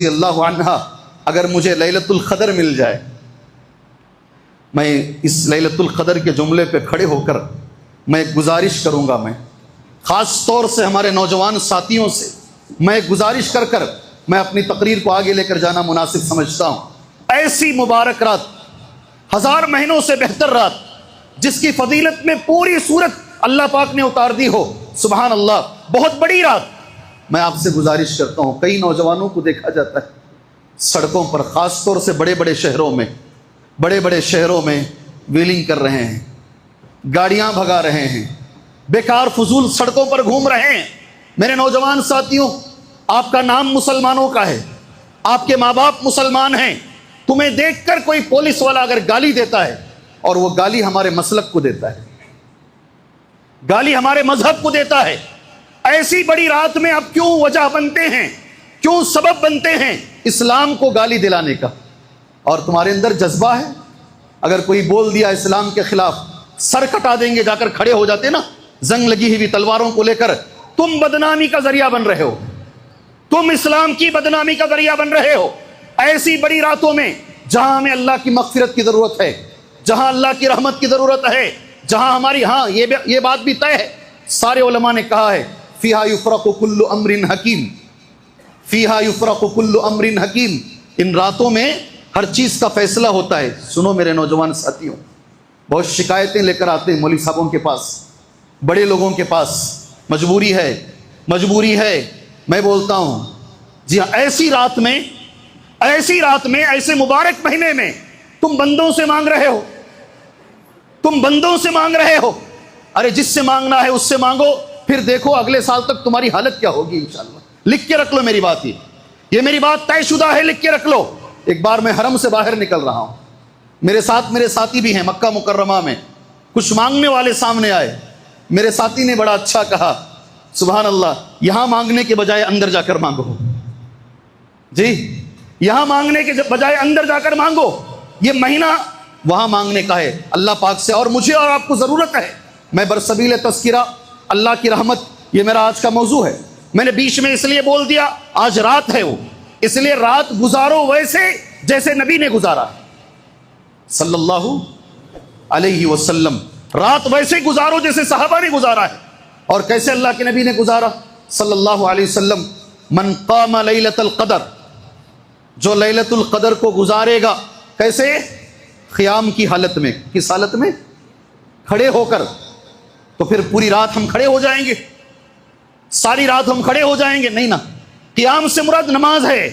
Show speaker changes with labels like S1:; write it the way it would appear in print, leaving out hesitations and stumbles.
S1: رضی اللہ عنہا اگر مجھے لیلۃ القدر مل جائے، میں اس لیلۃ القدر کے جملے پہ کھڑے ہو کر میں گزارش کروں گا، میں خاص طور سے ہمارے نوجوان ساتھیوں سے میں گزارش کر میں اپنی تقریر کو آگے لے کر جانا مناسب سمجھتا ہوں۔ ایسی مبارک رات، ہزار مہینوں سے بہتر رات، جس کی فضیلت میں پوری سورت اللہ پاک نے اتار دی ہو، سبحان اللہ، بہت بڑی رات۔ میں آپ سے گزارش کرتا ہوں، کئی نوجوانوں کو دیکھا جاتا ہے سڑکوں پر، خاص طور سے بڑے بڑے شہروں میں ویلنگ کر رہے ہیں، گاڑیاں بھگا رہے ہیں، بیکار فضول سڑکوں پر گھوم رہے ہیں۔ میرے نوجوان ساتھیوں، آپ کا نام مسلمانوں کا ہے، آپ کے ماں باپ مسلمان ہیں، تمہیں دیکھ کر کوئی پولیس والا اگر گالی دیتا ہے، اور وہ گالی ہمارے مسلک کو دیتا ہے، گالی ہمارے مذہب کو دیتا ہے، ایسی بڑی رات میں اب کیوں وجہ بنتے ہیں، کیوں سبب بنتے ہیں اسلام کو گالی دلانے کا؟ اور تمہارے اندر جذبہ ہے، اگر کوئی بول دیا اسلام کے خلاف، سر کٹا دیں گے، جا کر کھڑے ہو جاتے نا زنگ لگی ہوئی تلواروں کو لے کر۔ تم بدنامی کا ذریعہ بن رہے ہو، تم اسلام کی بدنامی کا ذریعہ بن رہے ہو۔ ایسی بڑی راتوں میں جہاں ہمیں اللہ کی مغفرت کی ضرورت ہے، جہاں اللہ کی رحمت کی ضرورت ہے، جہاں ہماری یہ بات بھی طے ہے، سارے علماء نے کہا ہے فیہا یفرق کل امر حکیم، فیہا یفرق کل امر حکیم، ان راتوں میں ہر چیز کا فیصلہ ہوتا ہے۔ سنو میرے نوجوان ساتھیوں، بہت شکایتیں لے کر آتے ہیں مولوی صاحبوں کے پاس، بڑے لوگوں کے پاس، مجبوری ہے، میں بولتا ہوں جی ہاں، ایسی رات میں، ایسے مبارک مہینے میں تم بندوں سے مانگ رہے ہو، ارے جس سے مانگنا ہے اس سے مانگو، پھر دیکھو اگلے سال تک تمہاری حالت کیا ہوگی انشاءاللہ۔ لکھ کے رکھ لو میری بات، یہ میری بات طے شدہ ہے، لکھ کے رکھ لو۔ ایک بار میں حرم سے باہر نکل رہا ہوں، میرے ساتھ میرے ساتھی بھی ہیں، مکہ مکرمہ میں کچھ مانگنے والے سامنے آئے، میرے ساتھی نے بڑا اچھا کہا، سبحان اللہ، یہاں مانگنے کے بجائے اندر جا کر مانگو، جی یہاں مانگنے کے بجائے اندر جا کر مانگو، یہ مہینہ وہاں مانگنے کا ہے اللہ پاک سے، اور مجھے اور آپ کو ضرورت ہے۔ میں برسبیل تذکرہ اللہ کی رحمت، یہ میرا آج کا موضوع ہے، میں نے بیچ میں اس لیے بول دیا آج رات ہے، وہ اس لیے رات گزارو ویسے جیسے نبی نے گزارا صلی اللہ علیہ وسلم، رات ویسے گزارو جیسے صحابہ نے گزارا ہے، اور کیسے اللہ کے نبی نے گزارا صلی اللہ علیہ وسلم۔ من قام لیلۃ القدر، جو لیلۃ القدر کو گزارے گا، کیسے؟ قیام کی حالت میں، کس حالت میں؟ کھڑے ہو کر۔ تو پھر پوری رات ہم کھڑے ہو جائیں گے، ساری رات ہم کھڑے ہو جائیں گے؟ نہیں نا، قیام سے مراد نماز ہے،